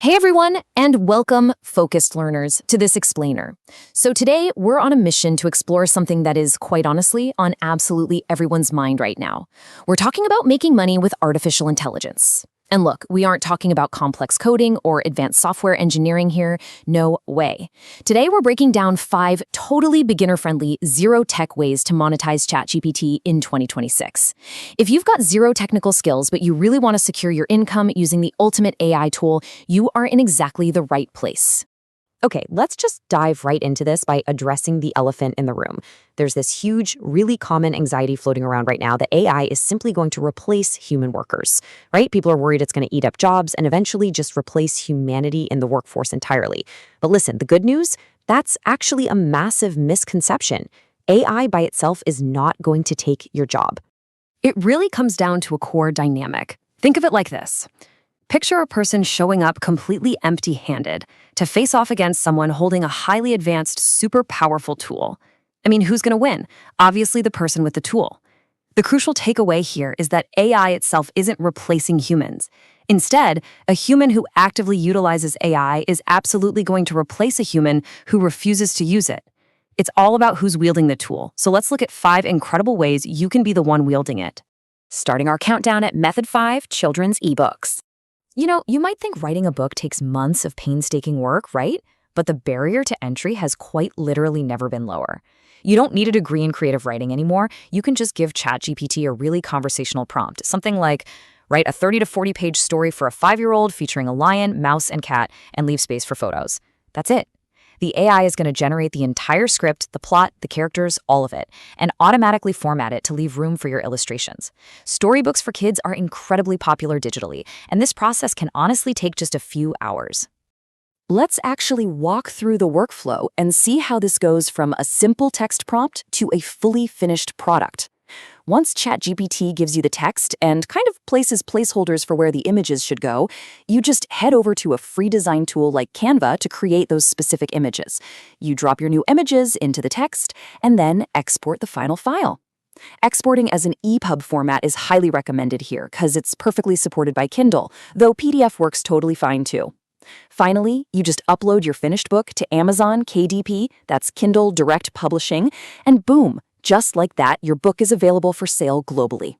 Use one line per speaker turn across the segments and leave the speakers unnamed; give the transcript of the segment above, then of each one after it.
Hey everyone, and welcome, focused learners, to this explainer. So today, we're on a mission to explore something that is, quite honestly, on absolutely everyone's mind right now. We're talking about making money with artificial intelligence. And look, we aren't talking about complex coding or advanced software engineering here. No way. Today, we're breaking down 5 totally beginner-friendly, zero-tech ways to monetize ChatGPT in 2026. If you've got zero technical skills, but you really want to secure your income using the ultimate AI tool, you are in exactly the right place.
Okay, let's just dive right into this by addressing the elephant in the room. There's this huge, really common anxiety floating around right now that AI is simply going to replace human workers, right? People are worried it's going to eat up jobs and eventually just replace humanity in the workforce entirely. But listen, the good news? That's actually a massive misconception. AI by itself is not going to take your job.
It really comes down to a core dynamic. Think of it like this. Picture a person showing up completely empty-handed to face off against someone holding a highly advanced, super powerful tool. I mean, who's going to win? Obviously, the person with the tool. The crucial takeaway here is that AI itself isn't replacing humans. Instead, a human who actively utilizes AI is absolutely going to replace a human who refuses to use it. It's all about who's wielding the tool. So let's look at 5 incredible ways you can be the one wielding it.
Starting our countdown at Method 5, children's ebooks.
You know, you might think writing a book takes months of painstaking work, right? But the barrier to entry has quite literally never been lower. You don't need a degree in creative writing anymore. You can just give ChatGPT a really conversational prompt, something like, write a 30 to 40 page story for a 5-year-old featuring a lion, mouse, and cat, and leave space for photos. That's it. The AI is going to generate the entire script, the plot, the characters, all of it, and automatically format it to leave room for your illustrations. Storybooks for kids are incredibly popular digitally, and this process can honestly take just a few hours. Let's actually walk through the workflow and see how this goes from a simple text prompt to a fully finished product. Once ChatGPT gives you the text and kind of places placeholders for where the images should go, you just head over to a free design tool like Canva to create those specific images. You drop your new images into the text and then export the final file. Exporting as an EPUB format is highly recommended here because it's perfectly supported by Kindle, though PDF works totally fine too. Finally, you just upload your finished book to Amazon KDP, that's Kindle Direct Publishing, and boom, just like that, your book is available for sale globally.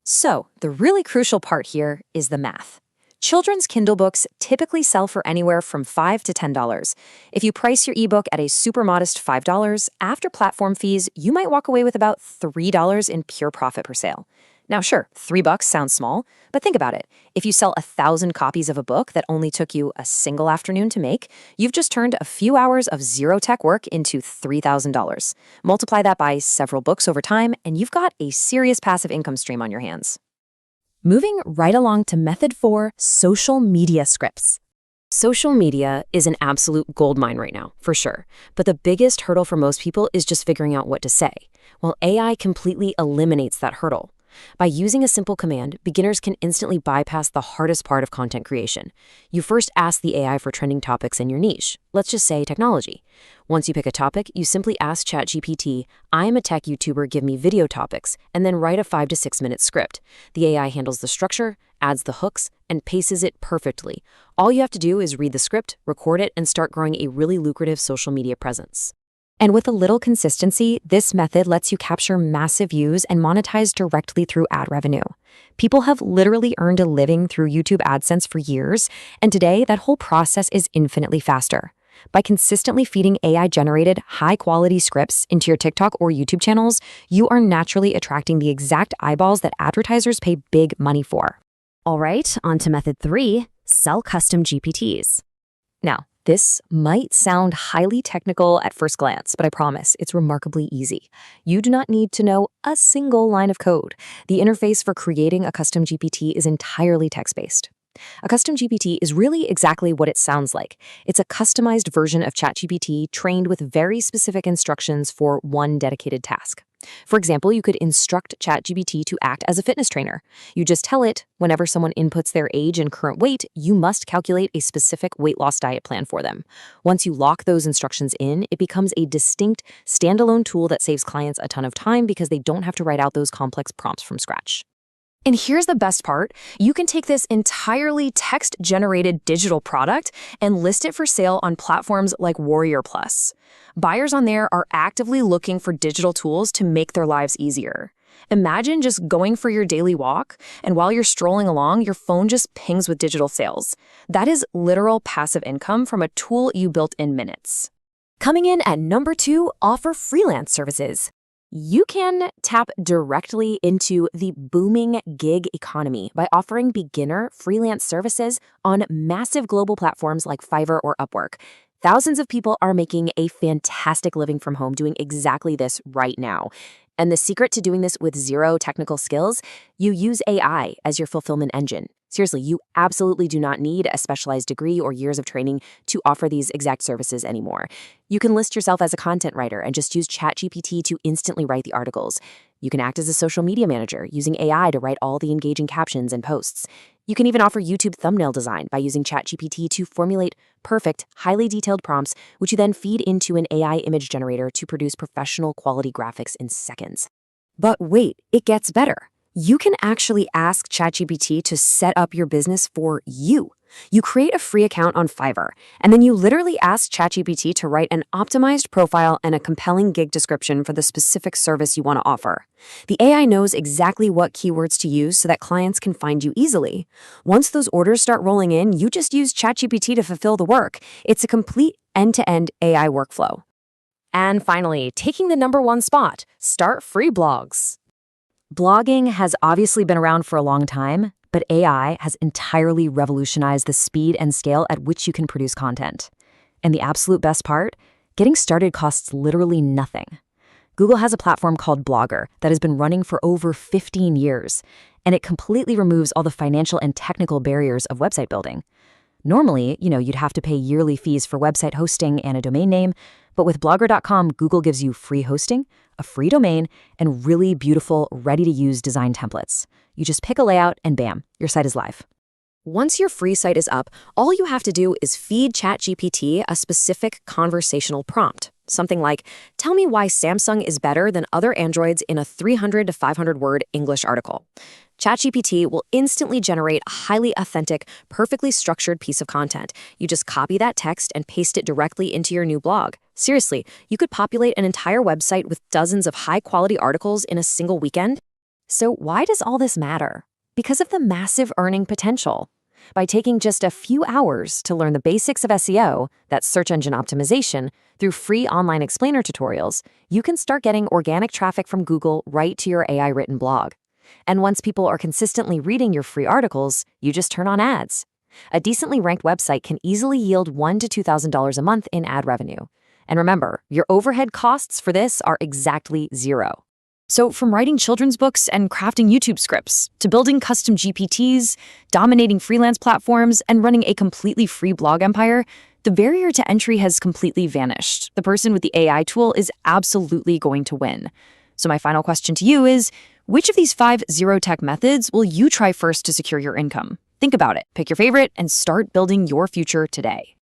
So, the really crucial part here is the math. Children's Kindle books typically sell for anywhere from $5 to $10. If you price your ebook at a super modest $5, after platform fees, you might walk away with about $3 in pure profit per sale. Now sure, $3 sounds small, but think about it. If you sell 1,000 copies of a book that only took you a single afternoon to make, you've just turned a few hours of zero-tech work into $3,000. Multiply that by several books over time, and you've got a serious passive income stream on your hands. Moving right along to Method 4, social media scripts. Social media is an absolute goldmine right now, for sure. But the biggest hurdle for most people is just figuring out what to say. Well, AI completely eliminates that hurdle. By using a simple command, beginners can instantly bypass the hardest part of content creation. You first ask the AI for trending topics in your niche. Let's just say technology. Once you pick a topic, you simply ask ChatGPT, "I'm a tech YouTuber, give me video topics," and then write a 5 to 6 minute script. The AI handles the structure, adds the hooks, and paces it perfectly. All you have to do is read the script, record it, and start growing a really lucrative social media presence. And with a little consistency, this method lets you capture massive views and monetize directly through ad revenue. People have literally earned a living through YouTube AdSense for years, and today that whole process is infinitely faster. By consistently feeding AI-generated, high-quality scripts into your TikTok or YouTube channels, you are naturally attracting the exact eyeballs that advertisers pay big money for. All right, on to Method 3, sell custom GPTs. Now, this might sound highly technical at first glance, but I promise it's remarkably easy. You do not need to know a single line of code. The interface for creating a custom GPT is entirely text-based. A custom GPT is really exactly what it sounds like. It's a customized version of ChatGPT trained with very specific instructions for one dedicated task. For example, you could instruct ChatGPT to act as a fitness trainer. You just tell it, whenever someone inputs their age and current weight, you must calculate a specific weight loss diet plan for them. Once you lock those instructions in, it becomes a distinct, standalone tool that saves clients a ton of time because they don't have to write out those complex prompts from scratch. And here's the best part. You can take this entirely text-generated digital product and list it for sale on platforms like Warrior Plus. Buyers on there are actively looking for digital tools to make their lives easier. Imagine just going for your daily walk, and while you're strolling along, your phone just pings with digital sales. That is literal passive income from a tool you built in minutes.
Coming in at number 2, offer freelance services. You can tap directly into the booming gig economy by offering beginner freelance services on massive global platforms like Fiverr or Upwork. Thousands of people are making a fantastic living from home doing exactly this right now. And the secret to doing this with zero technical skills, you use AI as your fulfillment engine. Seriously, you absolutely do not need a specialized degree or years of training to offer these exact services anymore. You can list yourself as a content writer and just use ChatGPT to instantly write the articles. You can act as a social media manager using AI to write all the engaging captions and posts. You can even offer YouTube thumbnail design by using ChatGPT to formulate perfect, highly detailed prompts, which you then feed into an AI image generator to produce professional quality graphics in seconds. But wait, it gets better. You can actually ask ChatGPT to set up your business for you. You create a free account on Fiverr, and then you literally ask ChatGPT to write an optimized profile and a compelling gig description for the specific service you want to offer. The AI knows exactly what keywords to use so that clients can find you easily. Once those orders start rolling in, you just use ChatGPT to fulfill the work. It's a complete end-to-end AI workflow. And finally, taking the number 1 spot, start free blogs. Blogging has obviously been around for a long time, but AI has entirely revolutionized the speed and scale at which you can produce content. And the absolute best part? Getting started costs literally nothing. Google has a platform called Blogger that has been running for over 15 years, and it completely removes all the financial and technical barriers of website building. Normally, you'd have to pay yearly fees for website hosting and a domain name, but with Blogger.com, Google gives you free hosting, a free domain, and really beautiful, ready-to-use design templates. You just pick a layout and bam, your site is live. Once your free site is up, all you have to do is feed ChatGPT a specific conversational prompt. Something like, tell me why Samsung is better than other Androids in a 300 to 500 word English article. ChatGPT will instantly generate a highly authentic, perfectly structured piece of content. You just copy that text and paste it directly into your new blog. Seriously, you could populate an entire website with dozens of high-quality articles in a single weekend. So why does all this matter? Because of the massive earning potential. By taking just a few hours to learn the basics of SEO, that's search engine optimization, through free online explainer tutorials, you can start getting organic traffic from Google right to your AI-written blog. And once people are consistently reading your free articles, you just turn on ads. A decently ranked website can easily yield $1,000 to $2,000 a month in ad revenue. And remember, your overhead costs for this are exactly zero. So from writing children's books and crafting YouTube scripts, to building custom GPTs, dominating freelance platforms, and running a completely free blog empire, the barrier to entry has completely vanished. The person with the AI tool is absolutely going to win. So my final question to you is, which of these 5 zero-tech methods will you try first to secure your income? Think about it, pick your favorite, and start building your future today.